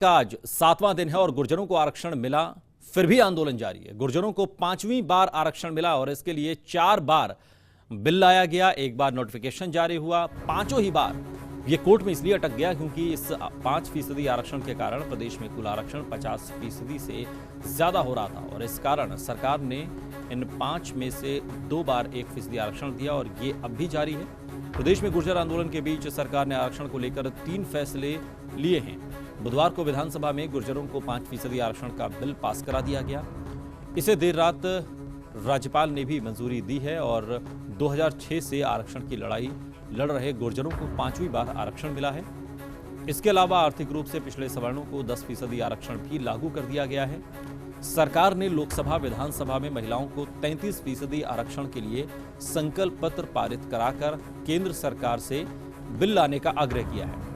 का आज 7वां दिन है और गुर्जरों को आरक्षण मिला, फिर भी आंदोलन जारी है। गुर्जरों को 5वीं बार आरक्षण मिला और इसके लिए 4 बार बिल लाया गया, एक बार नोटिफिकेशन जारी हुआ। पांचों ही बार ये कोर्ट में इसलिए अटक गया क्योंकि इस 5% आरक्षण के कारण प्रदेश में कुल आरक्षण 50% से ज्यादा हो रहा था और इस कारण सरकार ने इन 5 में से 2 बार 1% आरक्षण दिया और ये अब भी जारी है। प्रदेश में गुर्जर आंदोलन के बीच सरकार ने आरक्षण को लेकर 3 फैसले लिए हैं। बुधवार को विधानसभा में गुर्जरों को 5% आरक्षण का बिल पास करा दिया गया। इसे देर रात राज्यपाल ने भी मंजूरी दी है और 2006 से आरक्षण की लड़ाई लड़ रहे गुर्जरों को 5वीं बार आरक्षण मिला है। इसके अलावा आर्थिक रूप से पिछड़े सवर्णों को 10% आरक्षण भी लागू कर दिया गया है। सरकार ने लोकसभा विधानसभा में महिलाओं को 33% आरक्षण के लिए संकल्प पत्र पारित कराकर केंद्र सरकार से बिल लाने का आग्रह किया है।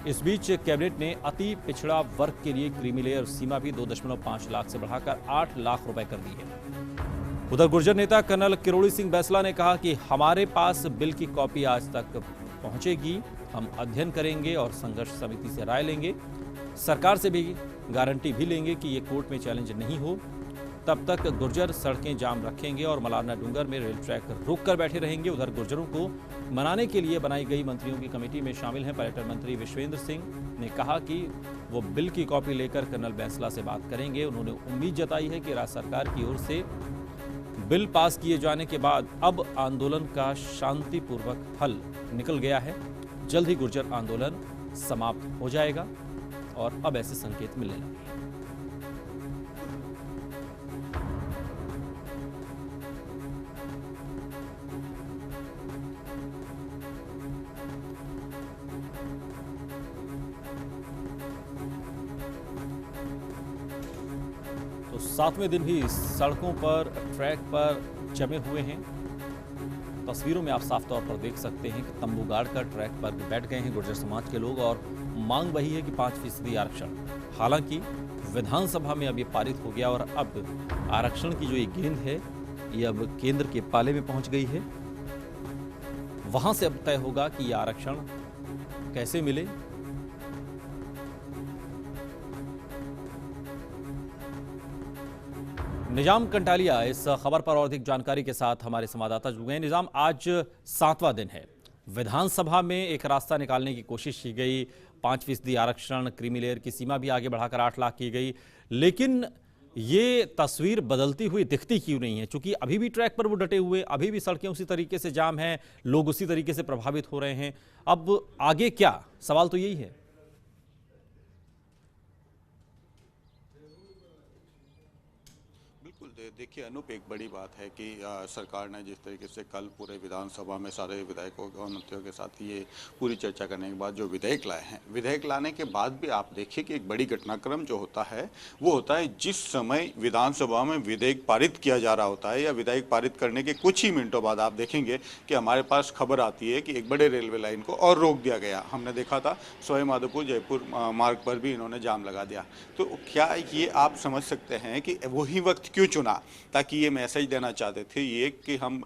इस बीच कैबिनेट ने अति पिछड़ा वर्ग के लिए क्रीमी लेयर सीमा भी 2.5 लाख से बढ़ाकर 8 लाख रुपए कर दी है। उधर गुर्जर नेता कर्नल किरोड़ी सिंह बैंसला ने कहा कि हमारे पास बिल की कॉपी आज तक पहुंचेगी, हम अध्ययन करेंगे और संघर्ष समिति से राय लेंगे। सरकार से भी गारंटी भी लेंगे कि ये कोर्ट में चैलेंज नहीं हो। तब तक गुर्जर सड़कें जाम रखेंगे और मलारना डूंगर में रेल ट्रैक रोक कर बैठे रहेंगे। उधर गुर्जरों को मनाने के लिए बनाई गई मंत्रियों की कमेटी में शामिल हैं पर्यटन मंत्री विश्वेंद्र सिंह ने कहा कि वो बिल की कॉपी लेकर कर्नल बैंसला से बात करेंगे। उन्होंने उम्मीद जताई है कि राज्य सरकार की ओर से बिल पास किए जाने के बाद अब आंदोलन का शांतिपूर्वक हल निकल गया है। जल्द ही गुर्जर आंदोलन समाप्त हो जाएगा और अब ऐसे संकेत मिलने लगे हैं। तो 7वें दिन भी सड़कों पर, ट्रैक पर जमे हुए हैं। तस्वीरों में आप साफ तौर पर देख सकते हैं कि तंबू गाड़कर ट्रैक पर बैठ गए हैं गुर्जर समाज के लोग और मांग वही है कि 5% आरक्षण। हालांकि विधानसभा में अब ये पारित हो गया और अब आरक्षण की जो ये गेंद है ये अब केंद्र के पाले में पहुंच गई है। वहां से अब तय होगा कि ये आरक्षण कैसे मिले। निजाम कंटालिया इस खबर पर और अधिक जानकारी के साथ हमारे संवाददाता जुड़ गए। निजाम, आज 7वां दिन है। विधानसभा में एक रास्ता निकालने की कोशिश की गई, 5% आरक्षण, क्रीमी लेयर की सीमा भी आगे बढ़ाकर 8 लाख की गई, लेकिन ये तस्वीर बदलती हुई दिखती क्यों नहीं है? क्योंकि अभी भी ट्रैक पर वो डटे हुए, अभी भी सड़कें उसी तरीके से जाम हैं, लोग उसी तरीके से प्रभावित हो रहे हैं। अब आगे क्या? सवाल तो यही है। देखिए अनूप, एक बड़ी बात है कि सरकार ने जिस तरीके से कल पूरे विधानसभा में सारे विधायकों और मंत्रियों के साथ ये पूरी चर्चा करने के बाद जो विधेयक लाए हैं, विधेयक लाने के बाद भी आप देखिए कि एक बड़ी घटनाक्रम जो होता है वो होता है जिस समय विधानसभा में विधेयक पारित किया जा रहा होता है या विधेयक पारित करने के कुछ ही मिनटों बाद आप देखेंगे कि हमारे पास खबर आती है कि एक बड़े रेलवे लाइन को और रोक दिया गया। हमने देखा था सवाई माधोपुर जयपुर मार्ग पर भी इन्होंने जाम लगा दिया। तो क्या ये आप समझ सकते हैं कि वही वक्त क्यों चुना? ताकि ये मैसेज देना चाहते थे ये कि हम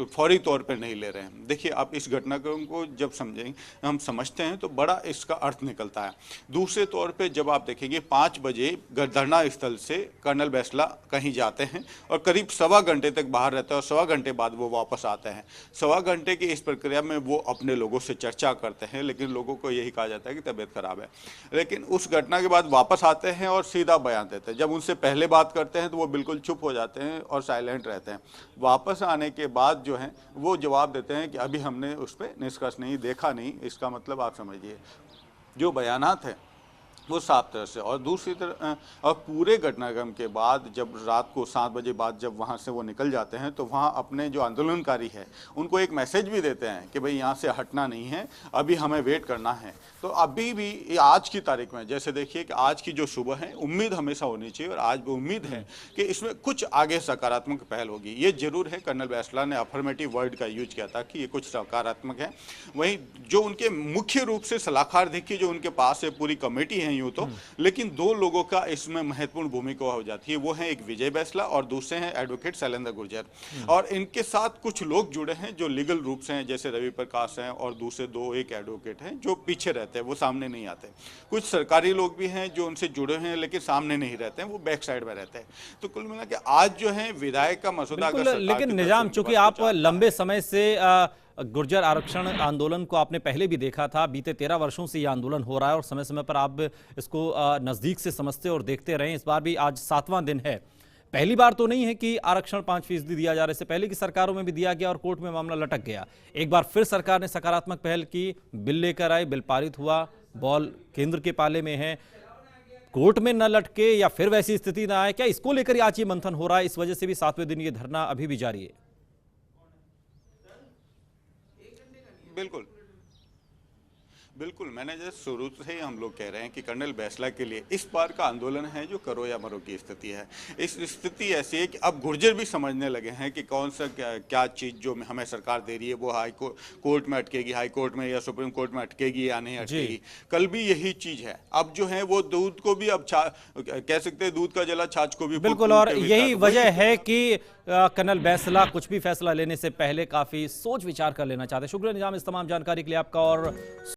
फौरी तौर पर नहीं ले रहे हैं। देखिए आप इस घटनाक्रम को जब समझेंगे, हम समझते हैं तो बड़ा इसका अर्थ निकलता है। दूसरे तौर पे जब आप देखेंगे 5 बजे धरना स्थल से कर्नल बैंसला कहीं जाते हैं और करीब 1.25 घंटे तक बाहर रहते हैं और 1.25 घंटे बाद वो वापस आते हैं। 1.25 घंटे की इस प्रक्रिया में वो अपने लोगों से चर्चा करते हैं, लेकिन लोगों को यही कहा जाता है कि तबीयत खराब है। लेकिन उस घटना के बाद वापस आते हैं और सीधा बयान देते हैं। जब उनसे पहले बात करते हैं तो वो बिल्कुल चुप हो जाते हैं और साइलेंट रहते हैं। वापस आने के बाद जो है वो जवाब देते हैं कि अभी हमने उस पर निष्कर्ष नहीं देखा नहीं। इसका मतलब आप समझिए जो बयानात हैं वो साफ तरह से। और दूसरी तरफ और पूरे घटनाक्रम के बाद जब रात को 7 बजे बाद जब वहाँ से वो निकल जाते हैं तो वहाँ अपने जो आंदोलनकारी है उनको एक मैसेज भी देते हैं कि भाई यहाँ से हटना नहीं है, अभी हमें वेट करना है। तो अभी भी आज की तारीख में जैसे देखिए कि आज की जो सुबह है, उम्मीद हमेशा होनी चाहिए और आज भी उम्मीद है कि इसमें कुछ आगे सकारात्मक पहल होगी। ये जरूर है, कर्नल बैंसला ने अफर्मेटिव वर्ड का यूज किया था कि ये कुछ सकारात्मक है। वहीं जो उनके मुख्य रूप से सलाहकार देखिए जो उनके पास है, पूरी कमेटी है हैं यूं तो, लेकिन दो लोगों का इसमें महत्वपूर्ण भूमिका हो जाती है। वो हैं एक विजय बैसला और दूसरे हैं एडवोकेट शैलेंद्र गुर्जर। और इनके साथ कुछ लोग जुड़े हैं जो लीगल रूप से हैं, जैसे रवि प्रकाश हैं और दूसरे दो एक एडवोकेट हैं जो पीछे रहते हैं, वो सामने नहीं आते। कुछ सरकारी लोग भी हैं जो उनसे जुड़े हुए हैं लेकिन सामने नहीं रहते हैं, वो बैक साइड में रहते हैं। तो कुल मिला के आज जो है विधायक का मसौदा अगर सरकार लेकिन की तरफ निजाम, से चूंकि उनके पास आप पहुंचा है, लंबे समय से गुर्जर आरक्षण आंदोलन को आपने पहले भी देखा था, बीते 13 वर्षों से ये आंदोलन हो रहा है और समय समय पर आप इसको नजदीक से समझते और देखते रहे। इस बार भी आज 7वां दिन है। पहली बार तो नहीं है कि आरक्षण 5% दिया जा रहा है, इससे पहले की सरकारों में भी दिया गया और कोर्ट में मामला लटक गया। एक बार फिर सरकार ने सकारात्मक पहल की, बिल लेकर आई, बिल पारित हुआ, बॉल केंद्र के पाले में है। कोर्ट में न लटके या फिर वैसी स्थिति ना आए, क्या इसको लेकर आज ये मंथन हो रहा है? इस वजह से भी 7वें दिन ये धरना अभी भी जारी है। बिल्कुल बिल्कुल, मैंने जैसे शुरू से ही हम लोग कह रहे हैं कि कर्नल बैसला के लिए इस बार का आंदोलन है जो करो या मरो की स्थिति है। इस स्थिति ऐसी है कि अब गुर्जर भी समझने लगे हैं कि कौन सा क्या चीज़ जो हमें सरकार दे रही है वो कोर्ट में अटकेगी, हाई कोर्ट में या सुप्रीम कोर्ट में अटकेगी या नहीं अटकेगी। कल भी यही चीज़ है। अब जो है वो दूध को भी अब कह सकते हैं दूध का जला छाछ को भी। बिल्कुल, और यही वजह है कि कर्नल बैसला कुछ भी फैसला लेने से पहले काफी सोच विचार कर लेना चाहते हैं। शुक्रिया निजाम इस तमाम जानकारी के लिए आपका। और